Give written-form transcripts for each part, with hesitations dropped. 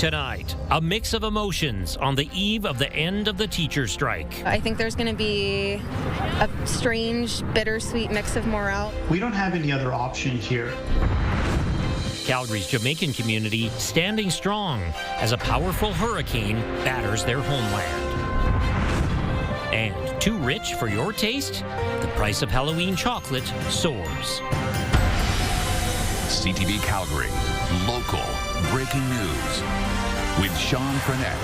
Tonight, a mix of emotions on the eve of the end of the teacher strike. I think there's going to be a strange, bittersweet mix of morale. We don't have any other option here. Calgary's Jamaican community standing strong as a powerful hurricane batters their homeland. And too rich for your taste? The price of Halloween chocolate soars. CTV Calgary, local breaking news with Sean Frenette.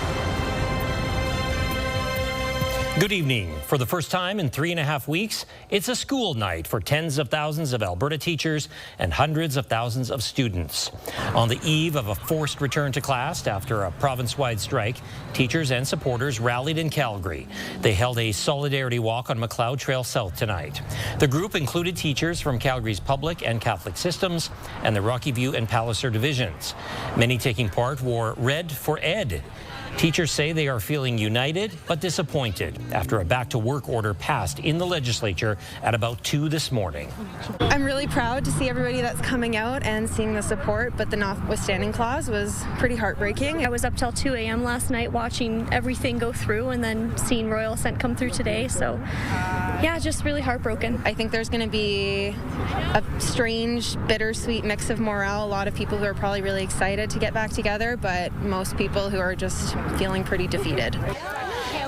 Good evening. For the first time in 3.5 weeks, it's a school night for tens of thousands of Alberta teachers and hundreds of thousands of students. On the eve of a forced return to class after a province-wide strike, teachers and supporters rallied in Calgary. They held a solidarity walk on Macleod Trail South tonight. The group included teachers from Calgary's public and Catholic systems and the Rocky View and Palliser divisions. Many taking part wore Red for Ed. Teachers say they are feeling united but disappointed after a back-to-work order passed in the legislature at about 2 this morning. I'm really proud to see everybody that's coming out and seeing the support, but the notwithstanding clause was pretty heartbreaking. I was up till 2 a.m. last night watching everything go through and then seeing Royal Assent come through today. So, yeah, just really heartbroken. I think there's going to be a strange, bittersweet mix of morale. A lot of people who are probably really excited to get back together, but most people who are just feeling pretty defeated.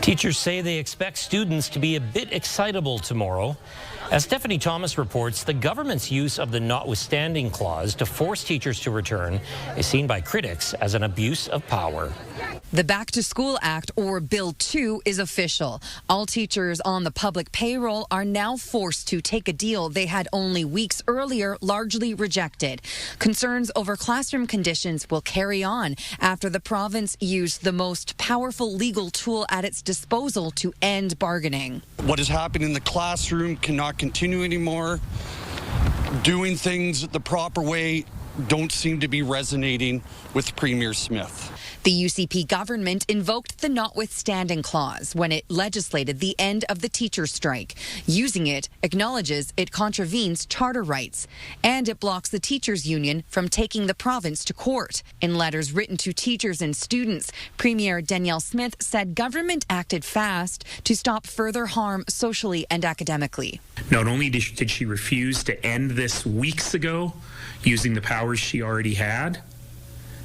Teachers say they expect students to be a bit excitable tomorrow. As Stephanie Thomas reports, the government's use of the notwithstanding clause to force teachers to return is seen by critics as an abuse of power. The Back to School Act, or Bill 2, is official. All teachers on the public payroll are now forced to take a deal they had only weeks earlier largely rejected. Concerns over classroom conditions will carry on after the province used the most powerful legal tool at its disposal to end bargaining. What is happening in the classroom cannot continue anymore. Doing things the proper way don't seem to be resonating with Premier Smith. The UCP government invoked the notwithstanding clause when it legislated the end of the teacher strike. Using it acknowledges it contravenes charter rights, and it blocks the teachers' union from taking the province to court. In letters written to teachers and students, Premier Danielle Smith said government acted fast to stop further harm socially and academically. Not only did she refuse to end this weeks ago using the powers she already had,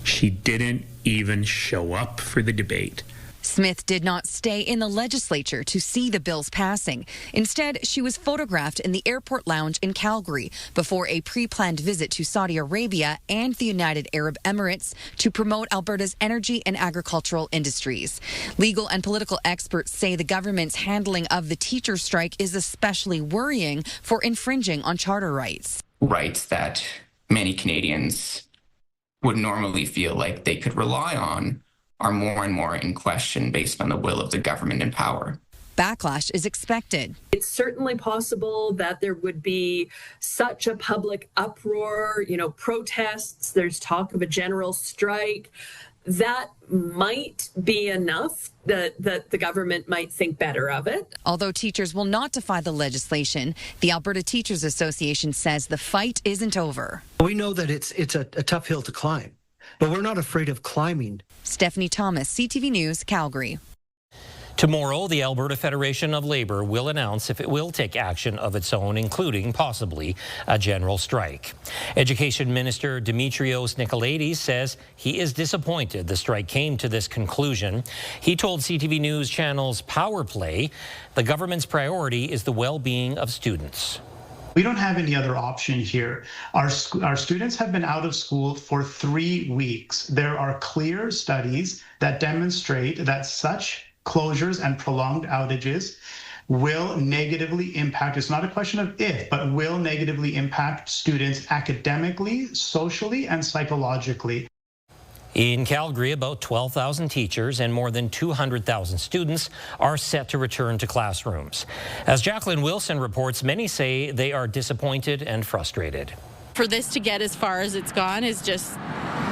she didn't even show up for the debate. Smith did not stay in the legislature to see the bill's passing. Instead, she was photographed in the airport lounge in Calgary before a pre-planned visit to Saudi Arabia and the United Arab Emirates to promote Alberta's energy and agricultural industries. Legal and political experts say the government's handling of the teacher strike is especially worrying for infringing on charter rights. Rights that many Canadians would normally feel like they could rely on are more and more in question based on the will of the government in power. Backlash is expected. It's certainly possible that there would be such a public uproar, protests, there's talk of a general strike. That might be enough that the government might think better of it. Although teachers will not defy the legislation, the Alberta Teachers Association says the fight isn't over. We know that it's a tough hill to climb, but we're not afraid of climbing. Stephanie Thomas, CTV News, Calgary. Tomorrow, the Alberta Federation of Labour will announce if it will take action of its own, including possibly a general strike. Education Minister Dimitrios Nicolaides says he is disappointed the strike came to this conclusion. He told CTV News Channel's Power Play the government's priority is the well-being of students. We don't have any other option here. Our students have been out of school for 3 weeks. There are clear studies that demonstrate that such closures and prolonged outages will negatively impact, it's not a question of if, but will negatively impact students academically, socially, and psychologically. In Calgary, about 12,000 teachers and more than 200,000 students are set to return to classrooms. As Jacqueline Wilson reports, many say they are disappointed and frustrated. For this to get as far as it's gone is just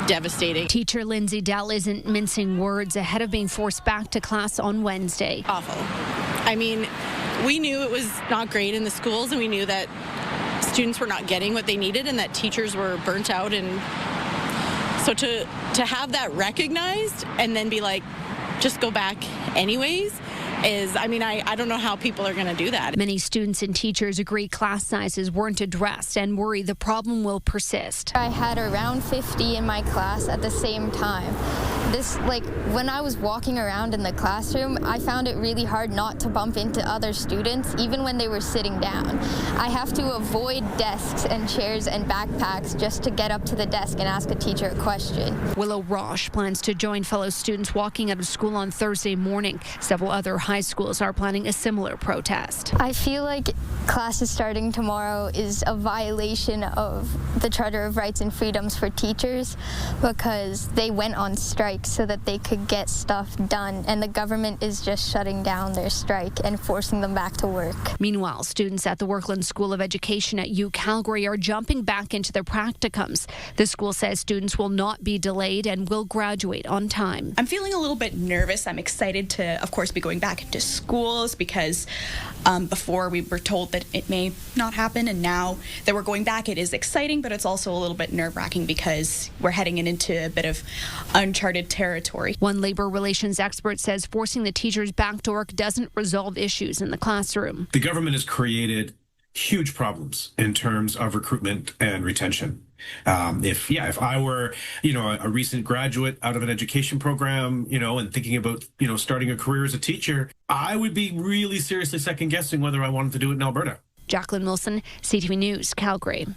devastating. Teacher Lindsay Dell isn't mincing words ahead of being forced back to class on Wednesday. Awful. I mean, we knew it was not great in the schools, and we knew that students were not getting what they needed and that teachers were burnt out and So to have that recognized and then be like, just go back anyways, I don't know how people are going to do that. Many students and teachers agree class sizes weren't addressed and worry the problem will persist. I had around 50 in my class at the same time. When I was walking around in the classroom, I found it really hard not to bump into other students, even when they were sitting down. I have to avoid desks and chairs and backpacks just to get up to the desk and ask a teacher a question. Willow Roche plans to join fellow students walking out of school on Thursday morning. Several other high schools are planning a similar protest. I feel like classes starting tomorrow is a violation of the Charter of Rights and Freedoms for teachers because they went on strike so that they could get stuff done, and the government is just shutting down their strike and forcing them back to work. Meanwhile, students at the Workland School of Education at U Calgary are jumping back into their practicums. The school says students will not be delayed and will graduate on time. I'm feeling a little bit nervous. I'm excited to, of course, be going back into schools because before we were told that it may not happen, and now that we're going back, it is exciting, but it's also a little bit nerve-wracking because we're heading into a bit of uncharted territory. One labor relations expert says forcing the teachers back to work doesn't resolve issues in the classroom. The government has created huge problems in terms of recruitment and retention. If I were, a recent graduate out of an education program, and thinking about, starting a career as a teacher, I would be really seriously second guessing whether I wanted to do it in Alberta. Jacqueline Wilson, CTV News, Calgary.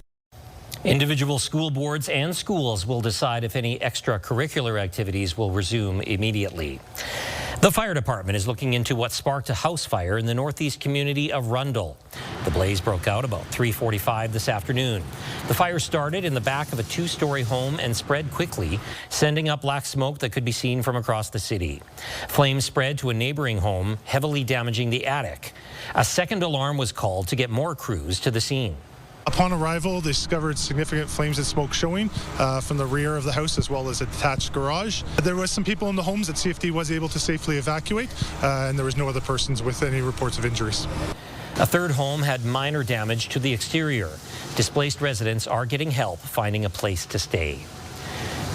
Individual school boards and schools will decide if any extracurricular activities will resume immediately. The fire department is looking into what sparked a house fire in the northeast community of Rundle. The blaze broke out about 3:45 this afternoon. The fire started in the back of a two-story home and spread quickly, sending up black smoke that could be seen from across the city. Flames spread to a neighboring home, heavily damaging the attic. A second alarm was called to get more crews to the scene. Upon arrival, they discovered significant flames and smoke showing from the rear of the house as well as a detached garage. There was some people in the homes that CFD was able to safely evacuate, and there was no other persons with any reports of injuries. A third home had minor damage to the exterior. Displaced residents are getting help finding a place to stay.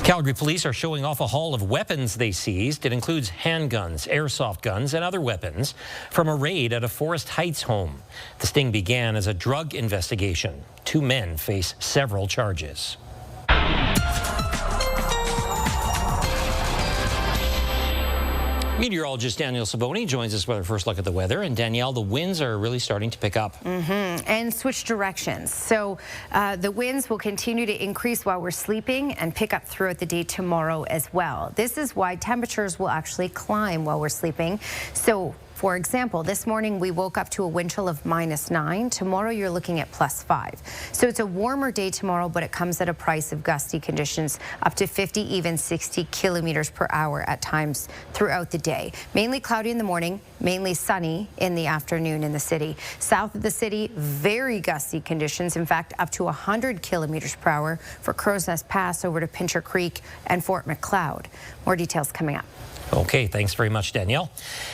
Calgary police are showing off a haul of weapons they seized. It includes handguns, airsoft guns, and other weapons from a raid at a Forest Heights home. The sting began as a drug investigation. 2 men face several charges. Meteorologist Danielle Saboni joins us with our first look at the weather. And Danielle, the winds are really starting to pick up. And switch directions. So the winds will continue to increase while we're sleeping and pick up throughout the day tomorrow as well. This is why temperatures will actually climb while we're sleeping. So, for example, this morning we woke up to a wind chill of -9. Tomorrow you're looking at +5. So it's a warmer day tomorrow, but it comes at a price of gusty conditions up to 50, even 60 kilometers per hour at times throughout the day. Mainly cloudy in the morning, mainly sunny in the afternoon in the city. South of the city, very gusty conditions. In fact, up to 100 kilometers per hour for Crow's Nest Pass over to Pincher Creek and Fort Macleod. More details coming up. Okay, thanks very much, Danielle.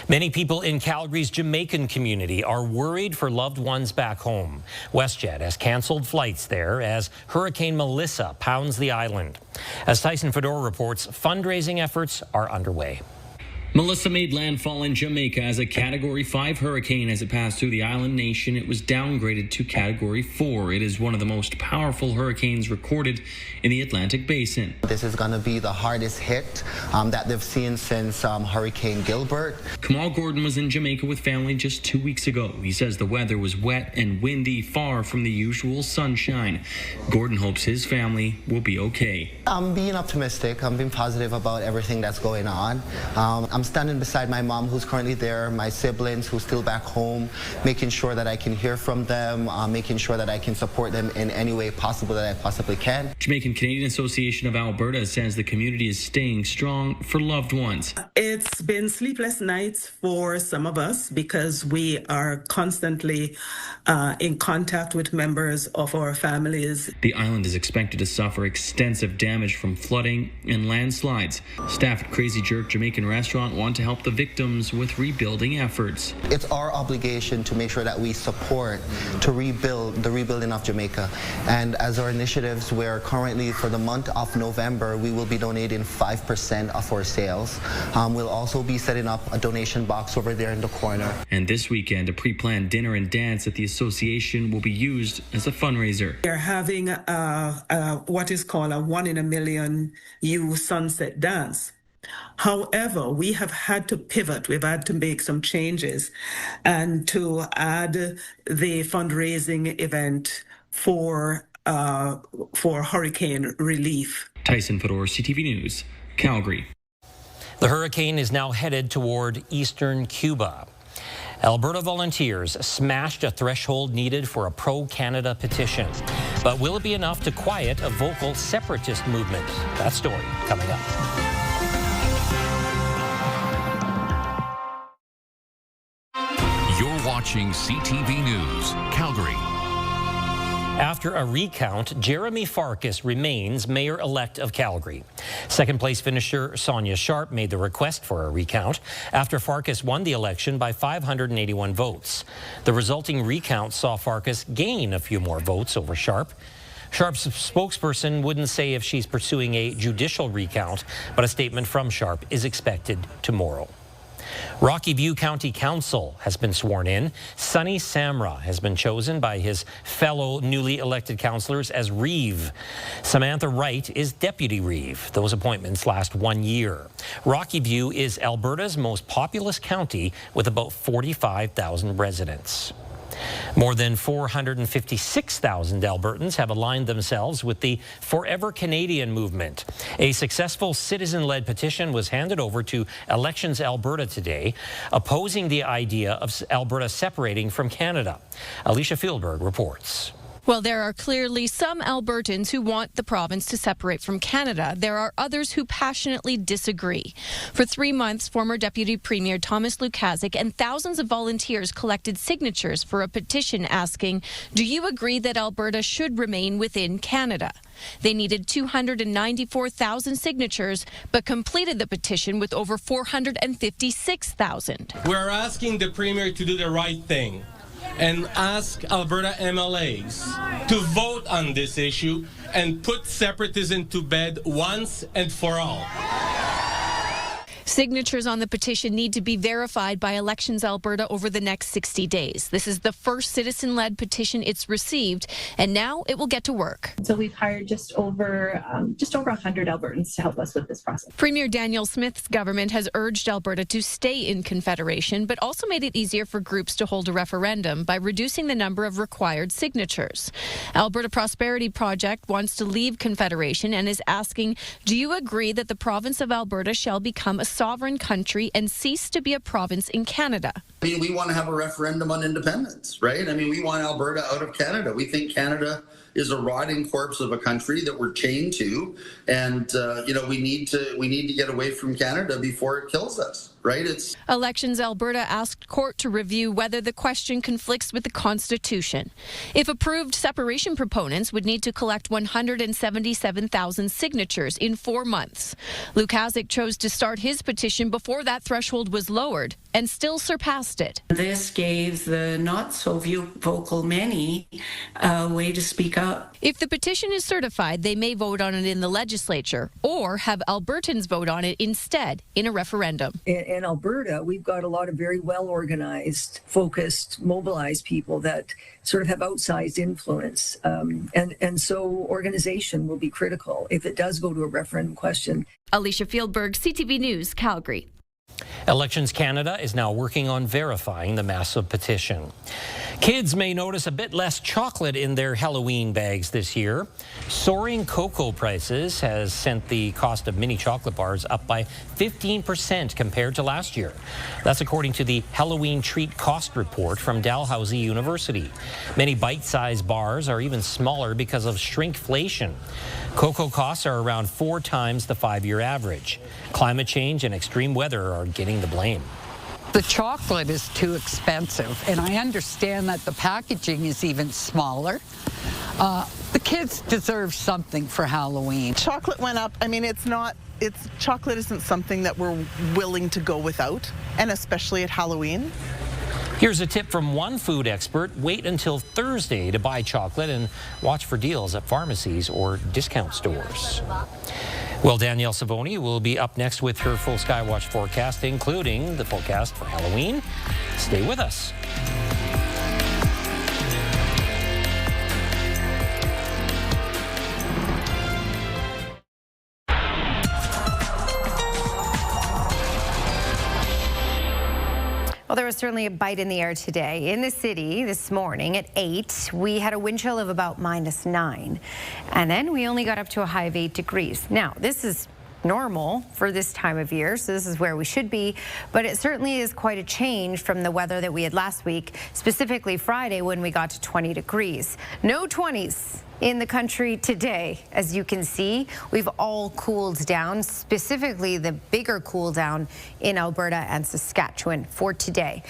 Many people in Calgary's Jamaican community are worried for loved ones back home. WestJet has canceled flights there as Hurricane Melissa pounds the island. As Tyson Fedor reports, fundraising efforts are underway. Melissa made landfall in Jamaica as a Category 5 hurricane. As it passed through the island nation, it was downgraded to Category 4. It is one of the most powerful hurricanes recorded in the Atlantic Basin. This is going to be the hardest hit that they've seen since Hurricane Gilbert. Kamal Gordon was in Jamaica with family just 2 weeks ago. He says the weather was wet and windy, far from the usual sunshine. Gordon hopes his family will be okay. I'm being optimistic. I'm being positive about everything that's going on. I'm standing beside my mom, who's currently there, my siblings who's still back home, making sure that I can hear from them, making sure that I can support them in any way possible that I possibly can. Jamaican Canadian Association of Alberta says the community is staying strong for loved ones. It's been sleepless nights for some of us because we are constantly in contact with members of our families. The island is expected to suffer extensive damage from flooding and landslides. Staff at Crazy Jerk Jamaican restaurant want to help the victims with rebuilding efforts. It's our obligation to make sure that we support to rebuild the rebuilding of Jamaica. And as our initiatives, we're currently, for the month of November, we will be donating 5% of our sales. We'll also be setting up a donation box over there in the corner. And this weekend, a pre-planned dinner and dance at the association will be used as a fundraiser. They're having what is called a 1 in a million youth sunset dance. However, we have had to pivot. We've had to make some changes and to add the fundraising event for hurricane relief. Tyson Fedor, CTV News, Calgary. The hurricane is now headed toward eastern Cuba. Alberta volunteers smashed a threshold needed for a pro-Canada petition. But will it be enough to quiet a vocal separatist movement? That story coming up. You're watching CTV News, Calgary. After a recount, Jeremy Farkas remains mayor-elect of Calgary. Second-place finisher Sonia Sharp made the request for a recount after Farkas won the election by 581 votes. The resulting recount saw Farkas gain a few more votes over Sharp. Sharp's spokesperson wouldn't say if she's pursuing a judicial recount, but a statement from Sharp is expected tomorrow. Rocky View County Council has been sworn in. Sonny Samra has been chosen by his fellow newly elected councillors as Reeve. Samantha Wright is Deputy Reeve. Those appointments last 1 year. Rocky View is Alberta's most populous county with about 45,000 residents. More than 456,000 Albertans have aligned themselves with the Forever Canadian movement. A successful citizen-led petition was handed over to Elections Alberta today, opposing the idea of Alberta separating from Canada. Alicia Fieldberg reports. Well, there are clearly some Albertans who want the province to separate from Canada. There are others who passionately disagree. For 3 months, former Deputy Premier Thomas Lukazik and thousands of volunteers collected signatures for a petition asking, "Do you agree that Alberta should remain within Canada?" They needed 294,000 signatures, but completed the petition with over 456,000. We're asking the Premier to do the right thing and ask Alberta MLAs to vote on this issue and put separatism to bed once and for all. Signatures on the petition need to be verified by Elections Alberta over the next 60 days. This is the first citizen-led petition it's received, and now it will get to work. So we've hired just over 100 Albertans to help us with this process. Premier Daniel Smith's government has urged Alberta to stay in Confederation, but also made it easier for groups to hold a referendum by reducing the number of required signatures. Alberta Prosperity Project wants to leave Confederation and is asking, do you agree that the province of Alberta shall become a sovereign country and cease to be a province in Canada? I mean, we want to have a referendum on independence, right? I mean, we want Alberta out of Canada. We think Canada is a rotting corpse of a country that we're chained to, and we need to get away from Canada before it kills us, right? Elections Alberta asked court to review whether the question conflicts with the Constitution. If approved, separation proponents would need to collect 177,000 signatures in 4 months. Lukazik chose to start his petition before that threshold was lowered and still surpassed it. This gave the not-so-vocal many a way to speak up. If the petition is certified, they may vote on it in the legislature or have Albertans vote on it instead in a referendum. In Alberta, we've got a lot of very well-organized, focused, mobilized people that sort of have outsized influence. And so organization will be critical if it does go to a referendum question. Alicia Fieldberg, CTV News, Calgary. Elections Canada is now working on verifying the massive petition. Kids may notice a bit less chocolate in their Halloween bags this year. Soaring cocoa prices has sent the cost of mini chocolate bars up by 15% compared to last year. That's according to the Halloween Treat Cost Report from Dalhousie University. Many bite-sized bars are even smaller because of shrinkflation. Cocoa costs are around 4 times the 5-year average. Climate change and extreme weather are getting the blame. The chocolate is too expensive, and I understand that the packaging is even smaller. The kids deserve something for Halloween. Chocolate went up. I mean, chocolate isn't something that we're willing to go without, and especially at Halloween. Here's a tip from one food expert. Wait until Thursday to buy chocolate and watch for deals at pharmacies or discount stores. Well, Danielle Savoni will be up next with her full Skywatch forecast, including the forecast for Halloween. Stay with us. Well, there was certainly a bite in the air today. In the city this morning at 8, we had a wind chill of about -9. And then we only got up to a high of 8 degrees. Now, this is normal for this time of year, so this is where we should be, but it certainly is quite a change from the weather that we had last week, specifically Friday when we got to 20 degrees. No 20s in the country today. As you can see, we've all cooled down, specifically the bigger cool down in Alberta and Saskatchewan for today.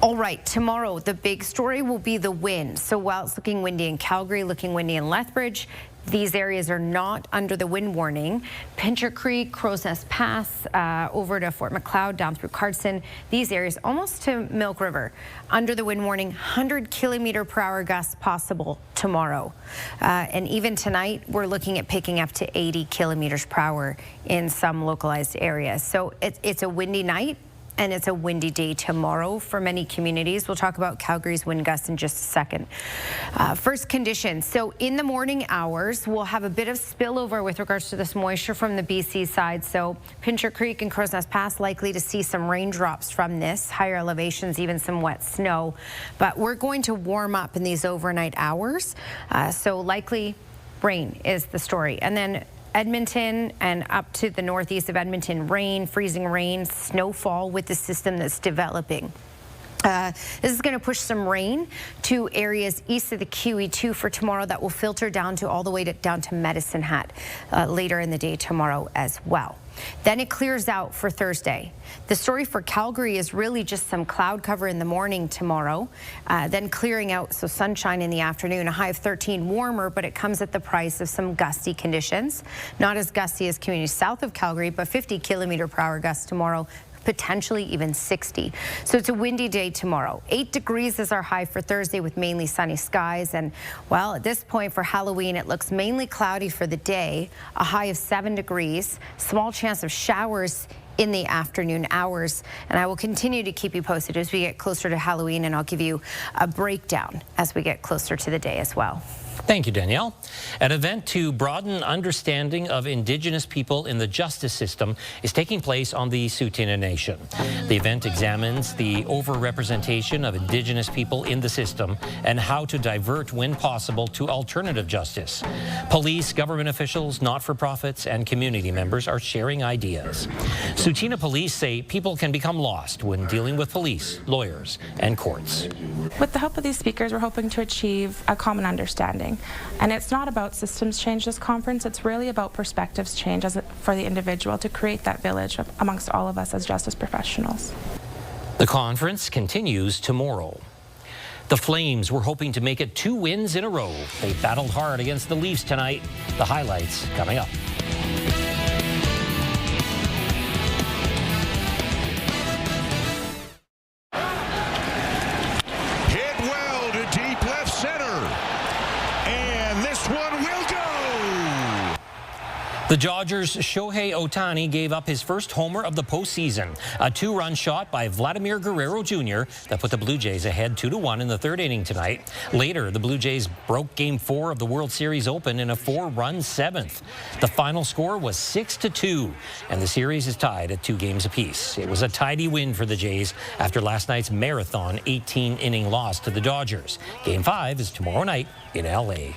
All right, tomorrow, the big story will be the wind. So while it's looking windy in Calgary, looking windy in Lethbridge, these areas are not under the wind warning. Pincher Creek, Crow's Nest Pass, over to Fort Macleod, down through Carson. These areas almost to Milk River, under the wind warning, 100-kilometer-per-hour gusts possible tomorrow. And even tonight, we're looking at picking up to 80 kilometers per hour in some localized areas. So it's a windy night. And it's a windy day tomorrow for many communities. We'll talk about Calgary's wind gusts in just a second. First conditions. So in the morning hours, we'll have a bit of spillover with regards to this moisture from the BC side. So Pincher Creek and Crow's Nest Pass likely to see some raindrops from this. Higher elevations, even some wet snow. But we're going to warm up in these overnight hours. So likely rain is the story. And then Edmonton and up to the northeast of Edmonton, rain, freezing rain, snowfall with the system that's developing. This is going to push some rain to areas east of the QE2 for tomorrow that will filter down to all the way down to Medicine Hat later in the day tomorrow as well. Then it clears out for Thursday. The story for Calgary is really just some cloud cover in the morning tomorrow, then clearing out, so sunshine in the afternoon, a high of 13, warmer, but it comes at the price of some gusty conditions. Not as gusty as communities south of Calgary, but 50-kilometer-per-hour gusts tomorrow, potentially even 60. So it's a windy day tomorrow. 8 degrees is our high for Thursday with mainly sunny skies. And well, at this point for Halloween, it looks mainly cloudy for the day, a high of 7 degrees, small chance of showers in the afternoon hours. And I will continue to keep you posted as we get closer to Halloween, and I'll give you a breakdown as we get closer to the day as well. Thank you, Danielle. An event to broaden understanding of Indigenous people in the justice system is taking place on the Tsuut'ina Nation. The event examines the overrepresentation of Indigenous people in the system and how to divert, when possible, to alternative justice. Police, government officials, not-for-profits, and community members are sharing ideas. Tsuut'ina police say people can become lost when dealing with police, lawyers, and courts. With the help of these speakers, we're hoping to achieve a common understanding. And it's not about systems change this conference, it's really about perspectives change for the individual to create that village amongst all of us as justice professionals. The conference continues tomorrow. The Flames were hoping to make it 2 wins in a row. They battled hard against the Leafs tonight. The highlights coming up. The Dodgers' Shohei Ohtani gave up his first homer of the postseason. A 2-run shot by Vladimir Guerrero Jr. that put the Blue Jays ahead 2-1 in the 3rd inning tonight. Later, the Blue Jays broke Game 4 of the World Series Open in a 4-run 7th. The final score was 6-2, and the series is tied at 2 games apiece. It was a tidy win for the Jays after last night's marathon 18-inning loss to the Dodgers. Game 5 is tomorrow night in L.A.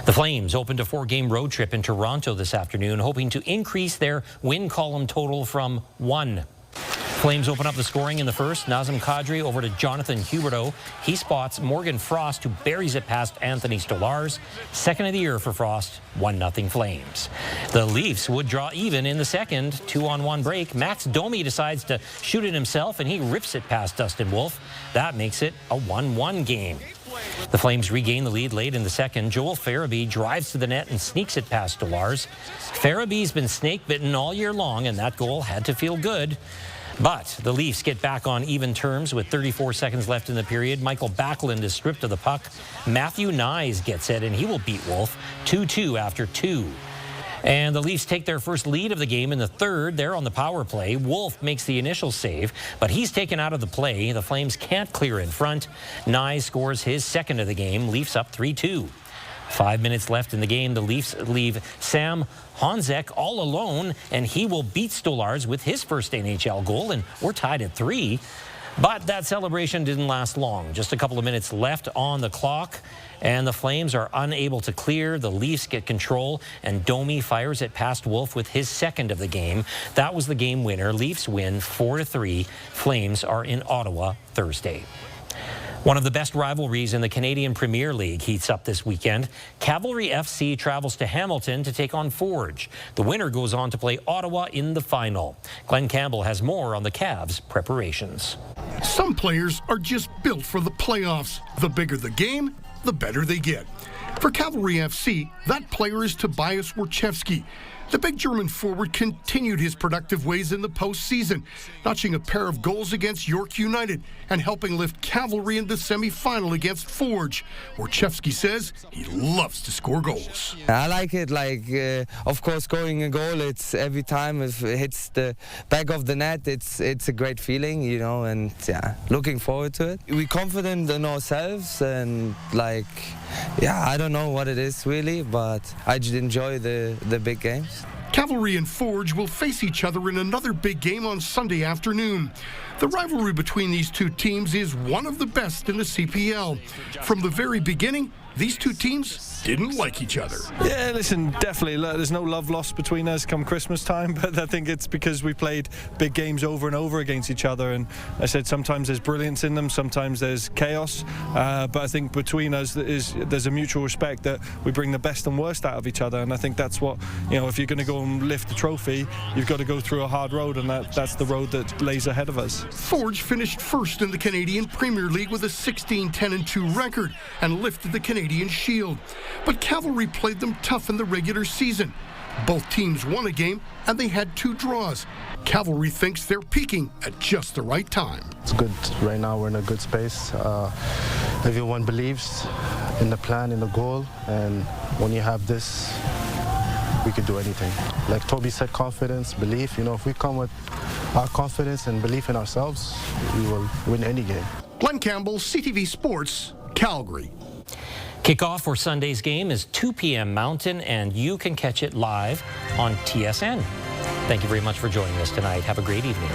The Flames opened a 4-game road trip in Toronto this afternoon, hoping to increase their win column total from 1. Flames open up the scoring in the first. Nazem Kadri over to Jonathan Huberdeau. He spots Morgan Frost, who buries it past Anthony Stolarz. Second of the year for Frost, 1-0 Flames. The Leafs would draw even in the second. 2-on-1 break. Max Domi decides to shoot it himself, and he rips it past Dustin Wolf. That makes it a 1-1 game. The Flames regain the lead late in the second. Joel Farabee drives to the net and sneaks it past Stolarz. Farabee's been snake-bitten all year long, and that goal had to feel good. But the Leafs get back on even terms with 34 seconds left in the period. Michael Backlund is stripped of the puck. Matthew Nyes gets it, and he will beat Wolf 2-2 after 2. And the Leafs take their first lead of the game in the third. They're on the power play. Wolf makes the initial save, but he's taken out of the play. The Flames can't clear in front. Nyes scores his second of the game. Leafs up 3-2. 5 minutes left in the game. The Leafs leave Sam Honzek all alone, and he will beat Stolarz with his first NHL goal, and we're tied at 3. But that celebration didn't last long. Just a couple of minutes left on the clock, and the Flames are unable to clear. The Leafs get control, and Domi fires it past Wolf with his second of the game. That was the game winner. Leafs win 4-3. Flames are in Ottawa Thursday. One of the best rivalries in the Canadian Premier League heats up this weekend. Cavalry FC travels to Hamilton to take on Forge. The winner goes on to play Ottawa in the final. Glenn Campbell has more on the Cavs' preparations. Some players are just built for the playoffs. The bigger the game, the better they get. For Cavalry FC, that player is Tobias Warchewski. The big German forward continued his productive ways in the postseason, notching a pair of goals against York United and helping lift Cavalry in the semi-final against Forge. Warchewski says he loves to score goals. I like it, of course, scoring a goal, it's every time it hits the back of the net, it's a great feeling, and looking forward to it. We're confident in ourselves and I don't know what it is really, but I just enjoy the big games. Cavalry and Forge will face each other in another big game on Sunday afternoon. The rivalry between these two teams is one of the best in the CPL. From the very beginning, these two teams didn't like each other. Yeah, listen, definitely. There's no love lost between us come Christmas time, but I think it's because we played big games over and over against each other. And I said sometimes there's brilliance in them, sometimes there's chaos. But I think between us there's a mutual respect that we bring the best and worst out of each other. And I think that's what, if you're going to go and lift the trophy, you've got to go through a hard road, and that's the road that lays ahead of us. Forge finished first in the Canadian Premier League with a 16-10-2 record and lifted the Canadian Shield. But Cavalry played them tough in the regular season. Both teams won a game, and they had 2 draws. Cavalry thinks they're peaking at just the right time. It's good. Right now we're in a good space. Everyone believes in the plan, in the goal, and when you have this, we could do anything. Like Toby said, confidence, belief. If we come with our confidence and belief in ourselves, we will win any game. Glenn Campbell, CTV Sports, Calgary. Kickoff for Sunday's game is 2 p.m. Mountain, and you can catch it live on TSN. Thank you very much for joining us tonight. Have a great evening.